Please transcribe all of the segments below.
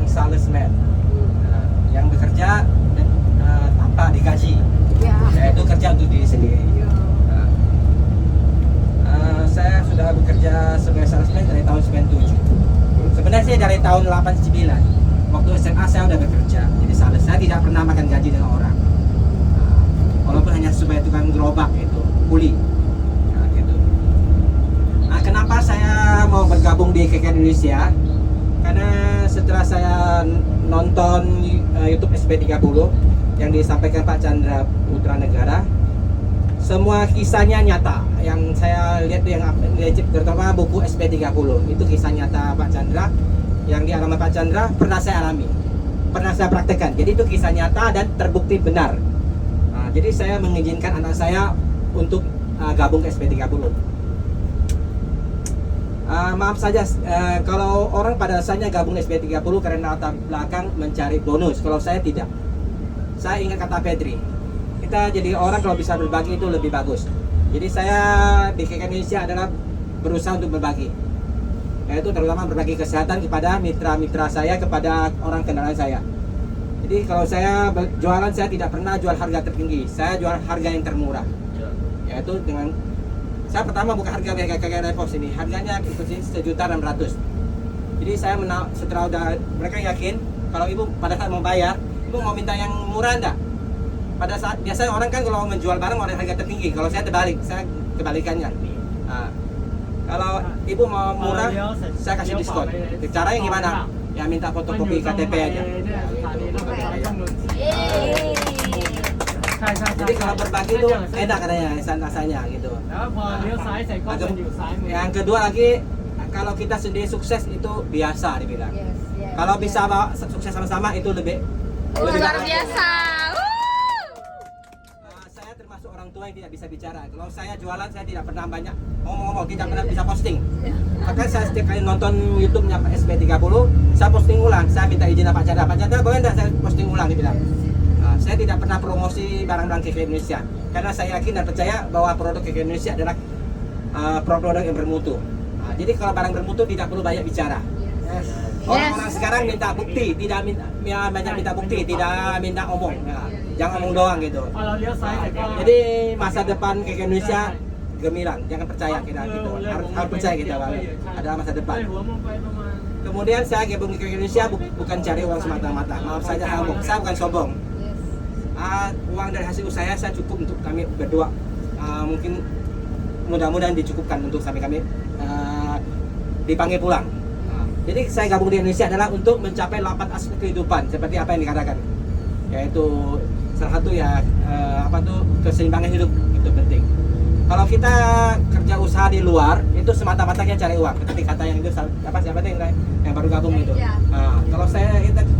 salesman, yang bekerja tanpa digaji, yaitu kerja untuk diri sendiri. Saya sudah bekerja sebagai salesman dari tahun 97. Sebenarnya saya dari tahun 89. Waktu SMA saya sudah bekerja jadi sales. Saya tidak pernah makan gaji dengan orang, walaupun hanya sebagai tukang gerobak itu, kuli. Gitu. Kenapa saya mau bergabung di KKN Indonesia? Karena setelah saya nonton YouTube SP30 yang disampaikan Pak Chandra Putra Negara, semua kisahnya nyata. Yang saya lihat yang terutama buku SP30 itu kisah nyata Pak Chandra, yang dialami Pak Chandra pernah saya alami, pernah saya praktekkan. Jadi itu kisah nyata dan terbukti benar. Jadi saya mengizinkan anak saya untuk gabung ke SP30. Maaf saja kalau orang pada dasarnya gabung SP30 karena latar belakang mencari bonus. Kalau saya tidak. Saya ingat kata Pedri, kita jadi orang kalau bisa berbagi itu lebih bagus. Jadi saya di KKN Indonesia adalah berusaha untuk berbagi, yaitu terutama berbagi kesehatan kepada mitra-mitra saya, kepada orang kendaraan saya. Jadi kalau saya jualan, saya tidak pernah jual harga tertinggi, saya jual harga yang termurah, yaitu dengan saya pertama bukan harga KKN Repos ini, harganya itu sih 1.600.000. Jadi saya setelah udah mereka yakin kalau ibu pada saat mau bayar, ibu mau minta yang murah enggak? Pada saat biasanya orang kan kalau menjual barang mau harga tertinggi, kalau saya terbalik, saya kebalikannya. Kalau ibu mau murah, saya kasih diskon. Caranya gimana? Ya minta fotokopi KTP aja. Jadi kalau berbagi itu enak katanya, rasanya gitu. Yang kedua lagi, kalau kita sendiri sukses itu biasa dibilang. Kalau bisa sukses sama-sama itu lebih luar biasa. Saya termasuk orang tua yang tidak bisa bicara. Kalau saya jualan, saya tidak pernah banyak ngomong-ngomong, tidak pernah bisa posting. Maka saya setiap kali nonton YouTube-nya Pak SP30, saya posting ulang. Saya minta izin Pak Chandra. Pak Chandra boleh enggak saya posting ulang, dibilang. Saya tidak pernah promosi barang-barang KKN Indonesia karena saya yakin dan percaya bahwa produk KKN Indonesia adalah produk yang bermutu. Jadi kalau barang bermutu tidak perlu banyak bicara. Orang-orang sekarang minta bukti, tidak banyak minta bukti, tidak minta omong. Jangan omong doang gitu. Jadi masa depan KKN Indonesia gemilang, jangan percaya kita gitu. Harus percaya kita bahwa ada masa depan. Kemudian saya gabung ke KKN Indonesia bukan cari uang semata-mata. Maaf saja saya bukan sombong. Uang dari hasil usaha saya cukup untuk kami berdua. Mungkin mudah-mudahan dicukupkan untuk sampai kami dipanggil pulang. Jadi saya gabung di Indonesia adalah untuk mencapai 8 aspek kehidupan seperti apa yang dikatakan, yaitu salah satu ya keseimbangan hidup itu penting. Kalau kita kerja usaha di luar itu semata-mata kita cari uang, seperti kata yang itu siapa itu yang baru gabung itu.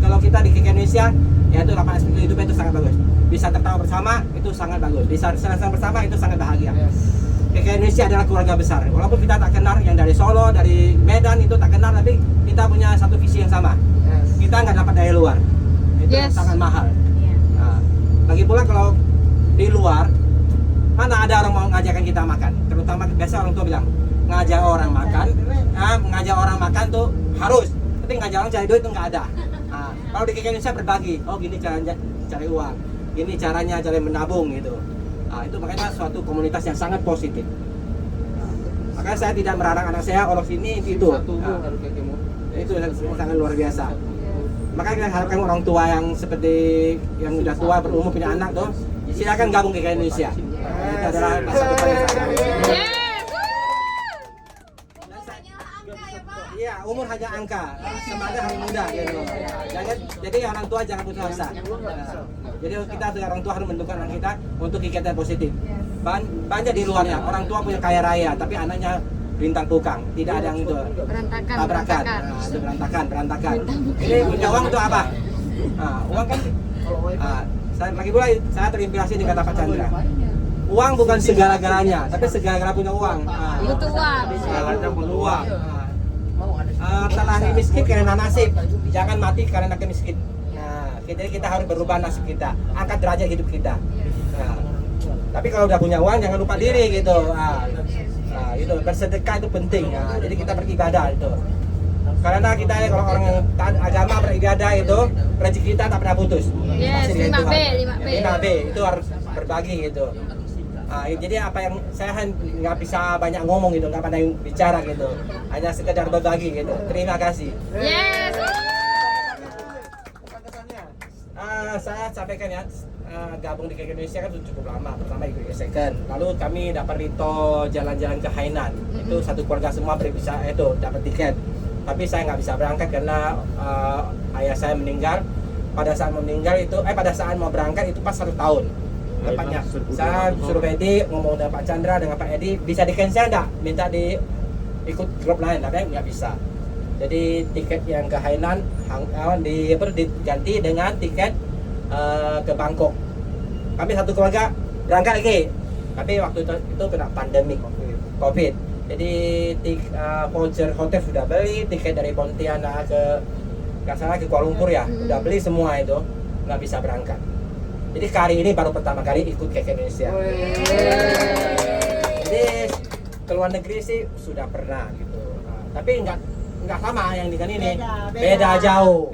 Kalau kita di KKN Indonesia yaitu 8 aspek kehidupan itu sangat bagus. Bisa tertawa bersama itu sangat bagus. Bisa senang bersama itu sangat bahagia. KKN Indonesia adalah keluarga besar. Walaupun kita tak kenal, yang dari Solo, dari Medan itu tak kenal, tapi kita punya satu visi yang sama. Kita nggak dapat dari luar. Itu sangat mahal. Lagi pula kalau di luar, mana ada orang mau ngajarkan kita makan. Terutama biasa orang tua bilang, ngajak orang makan, ngajak orang makan tuh harus. Tapi ngajak orang cari duit itu nggak ada. Kalau di KKN Indonesia berbagi, oh gini caranya cari uang, gini caranya cara menabung gitu. Itu makanya suatu komunitas yang sangat positif. Makanya saya tidak melarang anak saya orang sini itu. Itu sangat luar biasa. Makanya kita harapkan orang tua yang seperti yang sudah tua berumur punya anak tuh, silakan gabung ke KKN Indonesia. Itu adalah masa depan yang sangat. Iya, umur hanya angka, semangat hari muda gitu. Jadi orang tua jangan putus asa. Jadi kita sebagai orang tua harus mendukung anak kita untuk kegiatan positif. Banyak di luarnya orang tua punya kaya raya, tapi anaknya bintang tukang, tidak ada yang itu tabrakan, berantakan. Ini punya uang untuk apa? Uang kan. Lagi pula saya terinspirasi dengan kata Pak Chandra. Uang bukan segala-galanya, tapi segala-galanya punya uang. Butuh uang. Segalanya butuh uang. Telah miskin karena nasib, jangan mati karena miskin. Jadi kita harus berubah nasib kita, angkat derajat hidup kita. Tapi kalau udah punya uang jangan lupa diri gitu. Itu bersedekah itu penting. Jadi kita beribadah itu. Karena kita kalau orang yang taat agama beribadah ada itu rezeki kita tak pernah putus. Yes, Pasti dari 5B, Tuhan. 5B. 5B itu harus berbagi gitu. Jadi apa yang saya nggak bisa banyak ngomong gitu, nggak pandai bicara gitu, hanya sekedar berbagi gitu. Terima kasih. Yes. Saya sampaikan ya, gabung di KK Indonesia kan cukup lama. Pertama ikut second, lalu kami dapat rito jalan-jalan ke Hainan. Itu satu keluarga semua bisa itu dapat tiket. Tapi saya nggak bisa berangkat karena ayah saya meninggal. Pada saat meninggal itu, pada saat mau berangkat itu pas 1 tahun. Tepatnya, saya suruh Pak Edi ngomong dengan Pak Chandra dengan Pak Edi, bisa di cancel enggak? Minta ikut grup lain, tapi nggak bisa. Jadi tiket yang ke Hainan diganti dengan tiket ke Bangkok. Kami satu keluarga berangkat lagi, tapi waktu itu kena pandemi COVID. Jadi voucher hotel sudah beli, tiket dari Pontianak ke Kuala Lumpur ya, udah beli semua itu, nggak bisa berangkat. Jadi kali ini baru pertama kali ikut KK Indonesia. Jadi ke luar negeri sih sudah pernah gitu, tapi nggak sama yang di ini, beda jauh.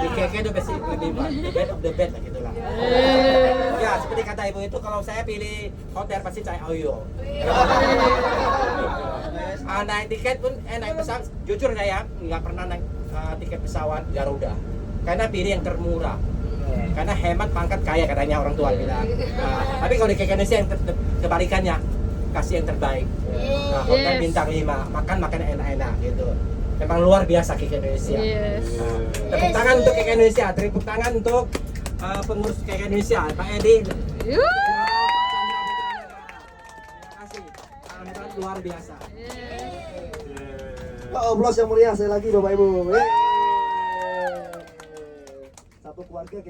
Di KK itu pasti lebih the best of the best lah gitulah. Ya seperti kata ibu itu, kalau saya pilih hotel pasti cari Oyo. Naik tiket pun naik pesawat, jujur saya nggak pernah naik tiket pesawat Garuda karena pilih yang termurah. Karena hemat pangkat kaya katanya orang tua bilang. Tapi kalau di KK Indonesia yang kebalikannya, kasih yang terbaik. Hotel bintang 5, makan enak-enak gitu. Memang luar biasa KK Indonesia. Tepuk tangan untuk KK Indonesia, tepuk tangan untuk pengurus KK Indonesia, Pak Edi. Terima kasih. Alhamdulillah luar biasa. Aplaus yang meriah sekali lagi Bapak Ibu. Satu keluarga